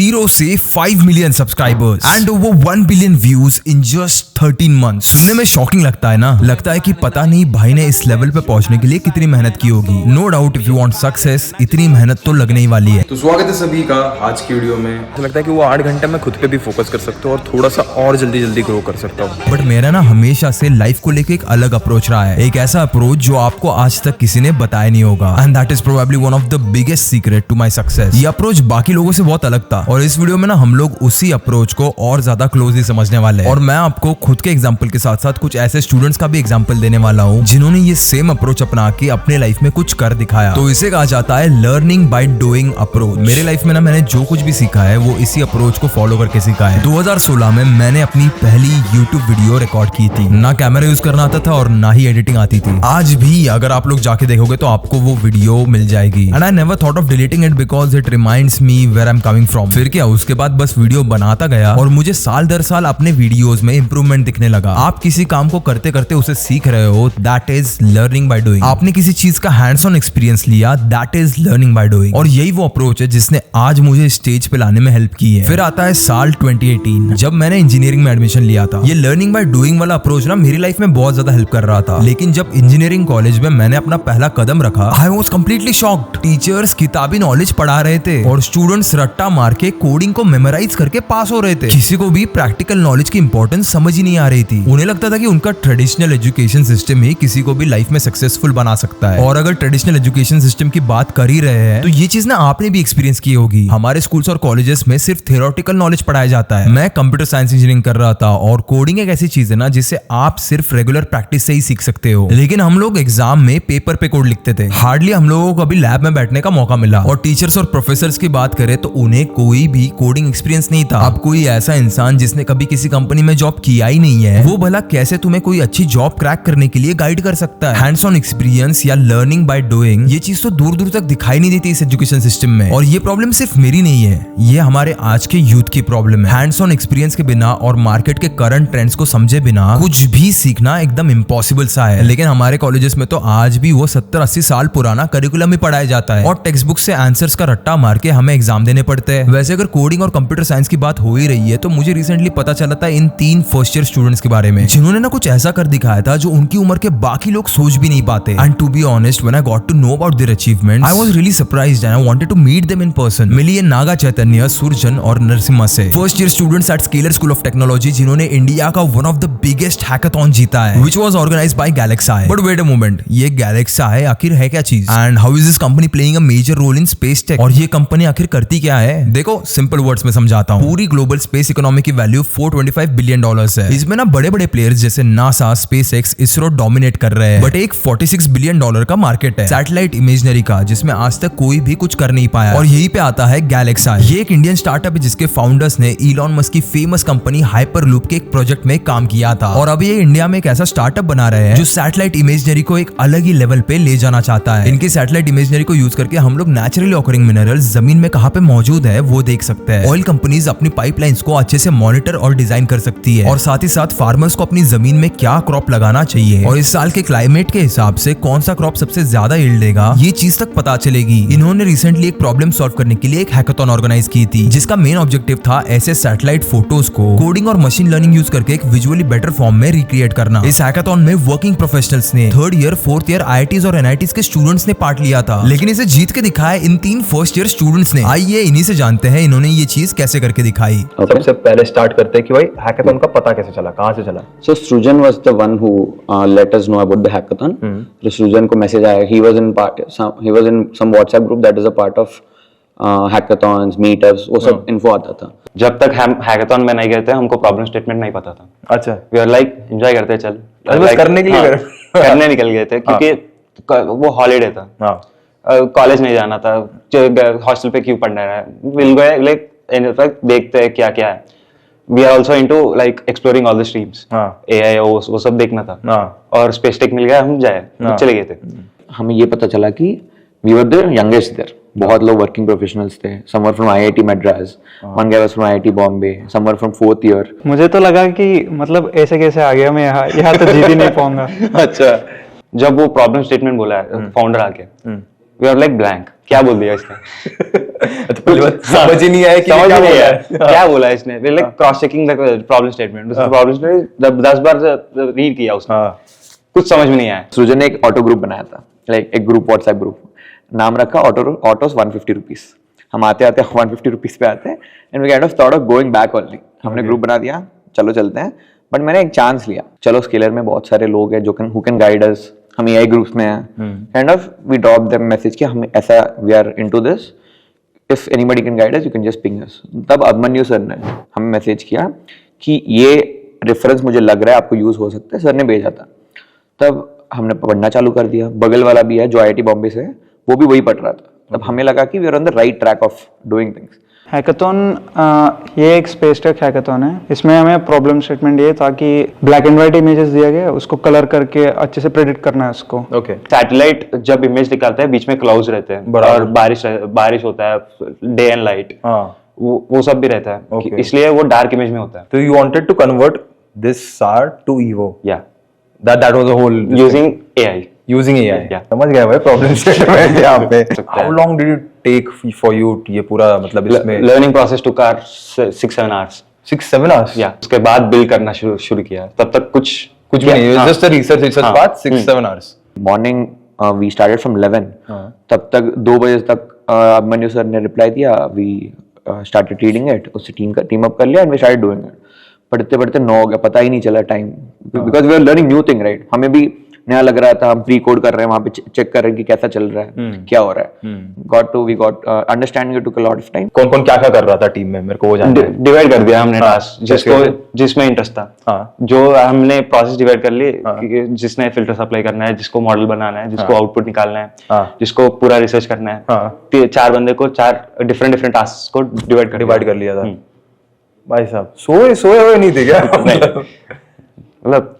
0 से 5 million subscribers and over 1 billion views in just 13 months. सुनने में शॉकिंग लगता है ना, लगता है कि पता नहीं भाई ने इस लेवल पे पहुंचने के लिए कितनी मेहनत की होगी। No doubt if you want success, इतनी मेहनत तो लगने ही वाली है। तो स्वागत है सभी का आज की वीडियो में। मुझे लगता है कि वो 8 घंटे में खुद पे भी फोकस कर सकता हूँ और थोड़ा सा और जल्दी ग्रो कर सकता हूँ। बट मेरा ना हमेशा से लाइफ को लेके एक अलग अप्रोच रहा है, एक ऐसा अप्रोच जो आपको आज तक किसी ने बताया नहीं होगा। And that is probably one of the biggest secret to my success. ये अप्रोच बाकी लोगों से बहुत अलग था और इस वीडियो में ना हम लोग उसी अप्रोच को और ज्यादा क्लोजली समझने वाले हैं। और मैं आपको खुद के एग्जांपल के साथ साथ कुछ ऐसे स्टूडेंट्स का भी एग्जांपल देने वाला हूँ जिन्होंने ये सेम अप्रोच अपना के अपने लाइफ में कुछ कर दिखाया। तो इसे कहा जाता है लर्निंग बाय डूइंग अप्रोच। मेरे लाइफ में ना मैंने जो कुछ भी सीखा है वो इसी अप्रोच को फॉलो करके सीखा है। 2016 में मैंने अपनी पहली YouTube वीडियो रिकॉर्ड की थी। ना कैमरा यूज करना आता था और ना ही एडिटिंग आती थी। आज भी अगर आप लोग जाके देखोगे तो आपको वो वीडियो मिल जाएगी। And I never thought of deleting it because it reminds me where I am coming from. फिर क्या, उसके बाद बस वीडियो बनाता गया और मुझे साल दर साल अपने वीडियोस में इंप्रूवमेंट दिखने लगा। आप किसी काम को करते करते उसे सीख रहे हो, that is learning by doing. आपने किसी चीज का हैंड्स ऑन एक्सपीरियंस लिया, that is learning by doing. और यही वो अप्रोच है जिसने आज मुझे स्टेज पे लाने में हेल्प की है। फिर आता है साल 2018 जब मैंने इंजीनियरिंग में एडमिशन लिया था। ये लर्निंग बाय डूइंग वाला अप्रोच ना मेरी लाइफ में बहुत ज्यादा हेल्प कर रहा था। लेकिन जब इंजीनियरिंग कॉलेज में मैंने अपना पहला कदम रखा, I was completely shocked. Teachers किताबी नॉलेज पढ़ा रहे थे और स्टूडेंट्स रट्टा मार के कोडिंग को मेमोराइज करके पास हो रहे थे। किसी को भी प्रैक्टिकल नॉलेज की इंपॉर्टेंस समझ ही नहीं आ रही थी। उन्हें लगता था कि उनका ट्रेडिशनल एजुकेशन सिस्टम ही किसी को भी लाइफ में सक्सेसफुल बना सकता है। और अगर ट्रेडिशनल एजुकेशन सिस्टम की बात कर ही रहे हैं तो ये चीज ना आपने भी एक्सपीरियंस की होगी। हमारे स्कूल्स और कॉलेजेस में सिर्फ थियोरेटिकल नॉलेज पढ़ाया जाता है। मैं कंप्यूटर साइंस इंजीनियरिंग कर रहा था और कोडिंग एक ऐसी चीज है ना जिसे आप सिर्फ रेगुलर प्रैक्टिस से ही सीख सकते हो। लेकिन हम लोग एग्जाम में पेपर पे कोड लिखते थे, हार्डली हम लोगों को कभी लैब में बैठने का मौका मिला। और टीचर्स और प्रोफेसर्स की बात करें तो उन्हें कोई भी कोडिंग एक्सपीरियंस नहीं था। अब कोई ऐसा इंसान जिसने कभी किसी कंपनी में जॉब किया ही नहीं है, वो भला कैसे तुम्हें कोई अच्छी जॉब क्रैक करने के लिए गाइड कर सकता है। हैंड्स ऑन एक्सपीरियंस या लर्निंग बाय डूइंग, ये चीज तो दूर दूर तक दिखाई नहीं देती इस एजुकेशन सिस्टम में। और ये प्रॉब्लम सिर्फ मेरी नहीं है, ये हमारे आज के यूथ की प्रॉब्लम है। हैंड्स ऑन एक्सपीरियंस के बिना और मार्केट के करंट ट्रेंड्स को समझे बिना कुछ भी सीखना एकदम इम्पॉसिबल सा है। लेकिन हमारे कॉलेजेस में तो आज भी वो 70-80 साल पुराना करिकुलम ही पढ़ाया जाता है और टेक्स्ट बुक से आंसर्स का रट्टा मार के हमें एग्जाम देने पड़ते हैं। वैसे अगर कोडिंग और कंप्यूटर साइंस की बात हो ही रही है तो मुझे रिसेंटली पता चला था इन 3 फर्स्ट ईयर स्टूडेंट्स के बारे में जिन्होंने ना कुछ ऐसा कर दिखाया था जो उनकी उम्र के बाकी लोग सोच भी नहीं पाते। And to be honest, when I got to know about their achievements, I was really surprised and I wanted to meet them in person. मिली ये नागा चैतन्य, सुरजन और नरसिम्हा से, first year students at Scaler school of technology, जिन्होंने India का one of the biggest hackathon जीता है which was organised by GalaxEye. But wait a moment, ये GalaxEye आखिर है क्या चीज? And how is this company playing a major role in space tech? और ये कंपनी आखिर करती क्या है? देखो सिंपल वर्ड्स में समझाता हूँ। पूरी ग्लोबल स्पेस इकोनॉमी की वैल्यू $425 बिलियन है। इसमें ना बड़े बड़े प्लेयर्स जैसे नासा, स्पेसएक्स, इसरो डोमिनेट कर रहे हैं। बट एक $46 बिलियन का मार्केट है सैटेलाइट इमेजनरी का, जिसमें आज तक कोई भी कुछ कर नहीं पाया। और यही पे आता है गैलेक्साई। ये एक इंडियन स्टार्टअप है जिसके फाउंडर्स ने इलॉन मस्क की फेमस कंपनी हाइपरलूप के एक प्रोजेक्ट में काम किया था। और अभी ये इंडिया में एक ऐसा स्टार्टअप बना रहे हैं जो सैटेलाइट इमेजनरी को एक अलग ही लेवल पे ले जाना चाहता है। इनकी सैटेलाइट इमेजनरी को यूज करके हम लोग नेचुरली ऑकरिंग मिनरल्स जमीन में कहां पे मौजूद है वो देख सकते हैं। ऑयल कंपनीज अपनी पाइपलाइंस को अच्छे से मॉनिटर और डिजाइन कर सकती है और साथ ही साथ फार्मर्स को अपनी जमीन में क्या क्रॉप लगाना चाहिए और इस साल के क्लाइमेट के हिसाब से कौन सा क्रॉप सबसे ज्यादा यील्ड देगा, ये चीज तक पता चलेगी। इन्होंने रिसेंटली एक प्रॉब्लम सॉल्व करने के लिए एक हैकाथॉन ऑर्गेनाइज की थी जिसका मेन ऑब्जेक्टिव था ऐसे सैटेलाइट फोटोज को कोडिंग और मशीन लर्निंग यूज करके एक विजुअली बेटर फॉर्म में रिक्रिएट करना। इस हैकाथॉन में वर्किंग प्रोफेशनल्स ने 3rd year 4th year IITs और NITs के स्टूडेंट्स ने पार्ट लिया था। लेकिन इसे जीत के दिखाया इन 3 फर्स्ट ईयर स्टूडेंट्स ने। आइए इन्हीं से जानते हैं इन्होंने ये चीज कैसे करके दिखाई। सबसे पहले स्टार्ट करते हैं कि भाई हैकाथॉन का पता कैसे चला, कहाँ से चला? So Srujan was the one who let us know about the hackathon. तो Srujan को मैसेज आया, he was in some WhatsApp group that is a part of hackathons, meetups, वो सब info आता था। जब तक हम हैकाथॉन में नहीं गए थे हमको प्रॉब्लम स्टेटमेंट नहीं पता था। अच्छा, वी आर लाइक एंजॉय करते चल, बस करने के लिए करने निकल गए थे क्योंकि वो हॉलीडे था, कॉलेज नहीं जाना था, हॉस्टल पे क्यों पढ़ना है, विल गो लाइक इनफैक्ट देखते हैं क्या क्या है। We are also into like exploring all the streams, AI वो सब देखना था और स्पेस टेक मिल गया, हम चले गए थे। हमें ये पता चला कि we were the youngest there. बहुत लोग वर्किंग प्रोफेशनल्स थे, some were from IIT Madras, one guy was from IIT Bombay, some were from 4th year। मुझे तो लगा कि मतलब ऐसे कैसे आ गया मैं यहाँ तो जीत ही नहीं पाऊंगा। अच्छा, जब वो प्रॉब्लम स्टेटमेंट बोला है फाउंडर आके, वी आर लाइक ब्लैंक। क्या बोल दिया इसने? तो पहली बात समझ ही नहीं आया कि समझ क्या नहीं बोला आया है। क्या बोला इसने, like cross checking the problem statement, problem statement 10 bar read किया उसने, हाँ कुछ समझ में नहीं आया। सृजन ने एक ऑटो ग्रुप बनाया था, लाइक एक ग्रुप, व्हाट्सएप ग्रुप, नाम रखा ऑटोस 150 रुपीज। हम आते आते 150 रुपीज पे आते हैं and we kind of thought of going back only. हमने ग्रुप बना दिया, चलो चलते हैं, बट मैंने एक चांस लिया, चलो स्केलर में बहुत सारे लोग हैं जो हु कैन गाइड अस, हम एआई ग्रुप्स में हैं, kind of we drop them message कि हम ऐसा we are into this, if anybody can guide us you can just ping us. तब अभिमन्यु सर ने हमें मैसेज किया कि ये रेफरेंस मुझे लग रहा है आपको यूज हो सकता है, सर ने भेजा था। तब हमने पढ़ना चालू कर दिया, बगल वाला भी है जो आईआईटी बॉम्बे से है, वो भी वही पढ़ रहा था। तब हमें लगा कि we are on the right track of doing things. Hackathon ये एक स्पेस टेक हैकाथॉन है। इसमें हमें प्रॉब्लम स्टेटमेंट ये था कि ब्लैक एंड व्हाइट इमेजेस दिया गया, उसको कलर करके अच्छे से प्रेडिक्ट करना है उसको। ओके। सैटेलाइट जब इमेज निकालता है बीच में क्लाउड्स रहते हैं और बारिश होता है, डे एंड लाइट, वो सब भी रहता है, Okay. इसलिए वो डार्क इमेज में होता है। तो you wanted to convert this SAR to EVO, या that was the whole using AI। using AI। Yeah. समझ गया भाई प्रॉब्लम स्टेटमेंट यहाँ पे। सकता है। How long did it take for you ये पूरा मतलब इसमें लर्निंग प्रोसेस टू कार 6-7 आवर्स। 6-7 hours? या उसके बाद बिल्ड करना शुरू किया, तब तक कुछ भी नहीं, हाँ, just a research हाँ, part 6-7 hours। Morning we started from 11, तब तक 2 बजे तक अभिमन्यु सर ने रिप्लाई दिया, वी स्टार्टेड रीडिंग इट, उससे टीम अप कर लिया and we started doing it. पढ़ते पढ़ते 9 हो गया, पता ही नहीं चला time, because we are learning new thing, right. हमें भी नया लग रहा था, हम प्री कोड कर रहे हैं, वहां पे चेक कर रहे हैं कि कैसा चल रहा है, क्या हो रहा है। We got understanding, it took a lot of time. कौन कौन क्या क्या कर रहा था टीम में, मेरे को वो जानना है। डिवाइड कर दिया हमने टास्क, कैसे? जिसमें इंटरेस्ट था, हाँ। जो हमने प्रोसेस डिवाइड कर ली, कि जिसने फिल्टर्स अप्लाई करना है, जिसको मॉडल बनाना है, जिसको आउटपुट निकालना है, जिसको पूरा रिसर्च करना है, 4 बंदे को 4 डिफरेंट टास्क को डिवाइड कर लिया था। भाई साहब सोए हुए नहीं थे क्या? मतलब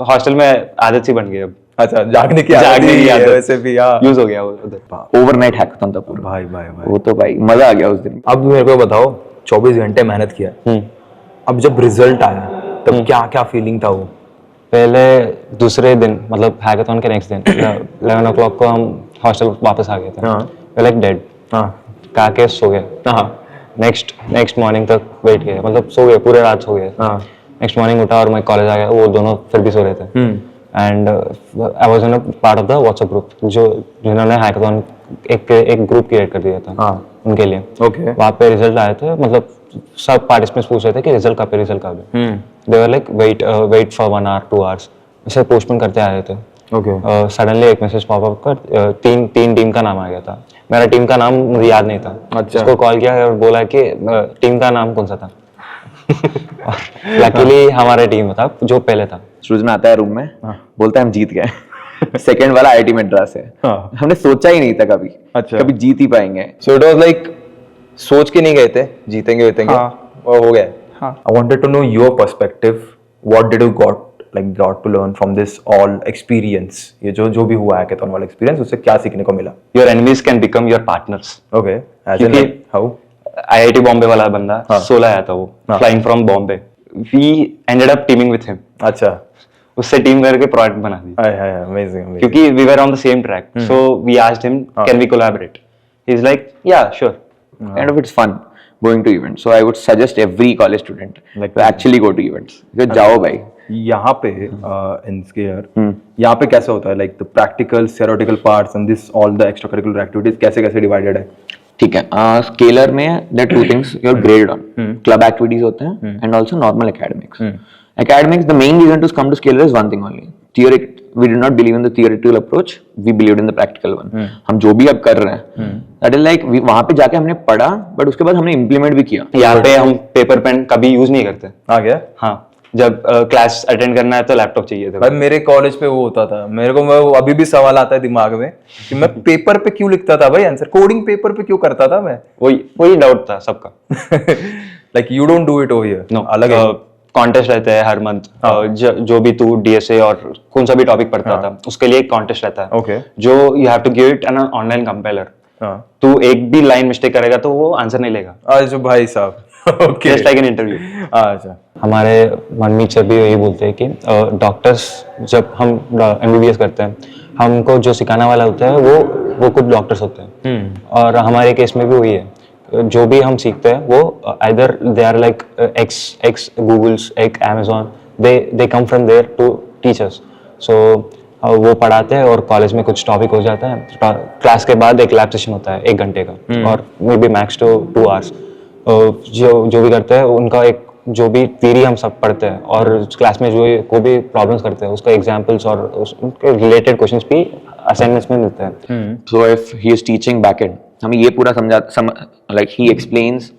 हॉस्टल में आदत सी बन गई अब। अच्छा, जागने की आदत वैसे भी यूज हो गया वो उधर। ओवरनाइट हैकाथॉन था पूरा। भाई वो तो भाई मजा आ गया उस दिन। अब मेरे को बताओ, 24 घंटे मेहनत किया, अब जब रिजल्ट आया तब क्या क्या फीलिंग था वो? पहले दूसरे दिन, मतलब हैकाथॉन के नेक्स्ट दिन 11 o'clock को हम हॉस्टल वापस आ गए थे। पहले डेड कहा के सो गए। नेक्स्ट मॉर्निंग तक वेट किया, मतलब सो गए, पूरे रात सो गए। नेक्स्ट मॉर्निंग उठा और मैं कॉलेज आ गया, वो दोनों फिर भी सो रहे थे। And I was in a part of the WhatsApp group, जिन्होंने हैकाथॉन एक ग्रुप क्रिएट कर दिया था उनके लिए। ओके। वहाँ पे रिजल्ट आए थे, मतलब सब पार्टिसिपेंट्स पूछ रहे थे कि रिजल्ट कब है। They were like wait for 1 hour 2 hours, ऐसे पोस्टपोन करते आ रहे थे। ओके। सडनली एक मैसेज पॉप अप कर, तीन टीम का नाम आ गया था। मेरा टीम का नाम मुझे याद नहीं था। अच्छा। उसको कॉल किया और बोला कि टीम का नाम कौन सा था। लकीली हमारा टीम था जो पहले था। सृजन आता है रूम में, बोलता है हम जीत गए। सेकंड वाला आईआईटी मद्रास है। हमने सोचा ही नहीं था कभी, कभी जीत ही पाएंगे। सो इट वाज लाइक सोच के नहीं गए थे जीतेंगे और हो गया। I wanted to know your perspective, what did you got to learn from this all experience? ये जो भी हुआ हैकाथॉन वाला एक्सपीरियंस, उससे क्या सीखने को मिला? Your enemies can become your partners. Okay, as in like how? IIT Bombay वाला बंदा 16 आया था, वो flying from Bombay. We ended up teaming with him. अच्छा। उससे टीम करके प्रोजेक्ट बना दी। अमेजिंग। क्योंकि we were on the same track, so we asked him can we collaborate. He is like yeah sure. Kind of it's fun going to events, so I would suggest every college student to actually go to events. because जाओ भाई। यहाँ पे इन scalar यहाँ पे कैसे होता है, like the practical theoretical parts and this all the extra curricular activities कैसे डिवाइडेड है? ठीक है, स्केलर में there are 2 things you are graded on. Club activities होते हैं and also normal academics. Academics, the main reason to come to scalar is one thing only. We did not believe in the theoretical approach, we believed in the practical one. हम जो भी अब कर रहे हैं, that is like वहाँ पे जाके हमने पढ़ा, बट उसके बाद हमने इम्प्लीमेंट भी किया। यहाँ पे हम पेपर पेन कभी यूज नहीं करते। आ गया? हाँ, जब क्लास अटेंड करना है तो लैपटॉप चाहिए था। भाई मेरे कॉलेज पे वो होता था, मेरे को वो अभी भी सवाल आता है दिमाग में कि मैं पेपर पे क्यों लिखता था भाई आंसर, कोडिंग पेपर पे क्यों करता था मैं? वही डाउट था सबका। Like you don't do it over here. No, अलग है। कॉन्टेस्ट रहते हैं हर मंथ। जो भी तू डीएसए और कौन सा भी टॉपिक पढ़ता था, उसके लिए एक कॉन्टेस्ट रहता है। ओके। जो you have to give it an online compiler. तू एक भी लाइन मिस्टेक करेगा तो वो आंसर नहीं लेगा। अच्छा भाई साहब। Okay, just like an interview. अच्छा। हमारे मनमीत सर भी यही बोलते हैं कि डॉक्टर्स जब हम एमबीबीएस करते हैं, हमको जो सिखाने वाला होता है वो वो खुद डॉक्टर्स होते हैं। और हमारे केस में भी वही है, जो भी हम सीखते हैं वो either they are like ex Googles, एक Amazon, they come from there to teachers. So वो पढ़ाते हैं और कॉलेज में कुछ टॉपिक हो जाता है, क्लास के बाद एक लैब सेशन होता है 1 घंटे का, और maybe max to 2 hours. जो भी करते हैं उनका एक जो भी थ्योरी हम सब पढ़ते हैं, और क्लास में जो को भी प्रॉब्लम्स करते हैं उसका एग्जांपल्स और उनके रिलेटेड क्वेश्चंस भी असाइनमेंट्स में मिलते हैं। So if he is teaching backend, हमें ये पूरा like he explains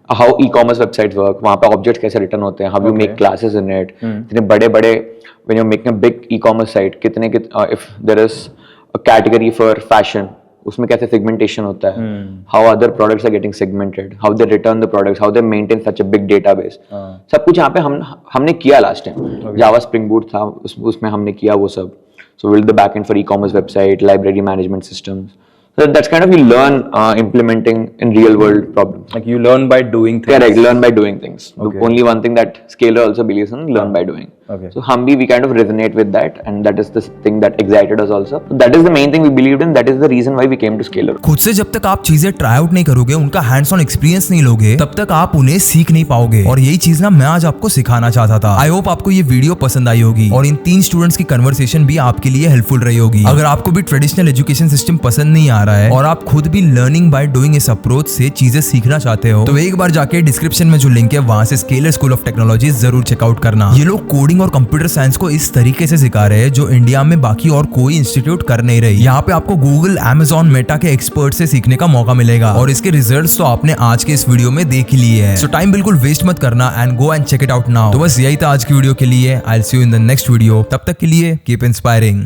how e-commerce websites work, वहाँ पे objects कैसे रिटर्न होते हैं, how you make classes in it, इतने बड़े when you're making a big e-commerce site, if there is a category for fashion, उसमें कैसे segmentation होता है, how other products are getting segmented, how they return the products, how they maintain such a big database, सब कुछ यहाँ पे हमने किया last time। Java Spring Boot था, उसमें हमने किया वो सब। So build the backend for e-commerce website, library management systems. So that's kind of you learn implementing in real world problems. Like you learn by doing things. Correct, learn by doing things. Okay. The only one thing that Scalar also believes in, learn by doing. Okay. So we kind of resonate with that, and that is the thing that excited us also. So that is the main thing we believed in. That is the reason why we came to Scalar. खुद से जब तक आप चीजें try out नहीं करोगे, उनका hands on experience नहीं लोगे, तब तक आप उन्हें सीख नहीं पाओगे। और यही चीज ना मैं आज आपको सिखाना चाहता था। आई होप आपको ये वीडियो पसंद आई होगी और इन 3 स्टूडेंट्स की कन्वर्सेशन भी आपके लिए हेल्पफुल रही होगी। अगर आपको भी ट्रेडिशनल एजुकेशन सिस्टम पसंद नहीं आ रहा है और आप खुद भी लर्निंग बाय डूइंग इस अप्रोच से चीजें सीखना चाहते हो, तो एक बार जाके डिस्क्रिप्शन में जो लिंक है वहां से स्केलर स्कूल ऑफ टेक्नोलॉजी जरूर चेकआउट करना। ये लोग कोडिंग और कंप्यूटर साइंस को इस तरीके से सिखा रहे हैं जो इंडिया में बाकी और कोई इंस्टीट्यूट कर नहीं रही। यहाँ पे आपको गूगल, अमेजॉन, मेटा के एक्सपर्ट से सीखने का मौका मिलेगा और इसके रिजल्ट्स तो आपने आज के इस वीडियो में देख ही लिए हैं। सो टाइम बिल्कुल वेस्ट मत करना and go and check it out now. तो बस यही था आज की वीडियो के लिए। I will see you in the next video. तब तक के लिए कीप इंस्पायरिंग।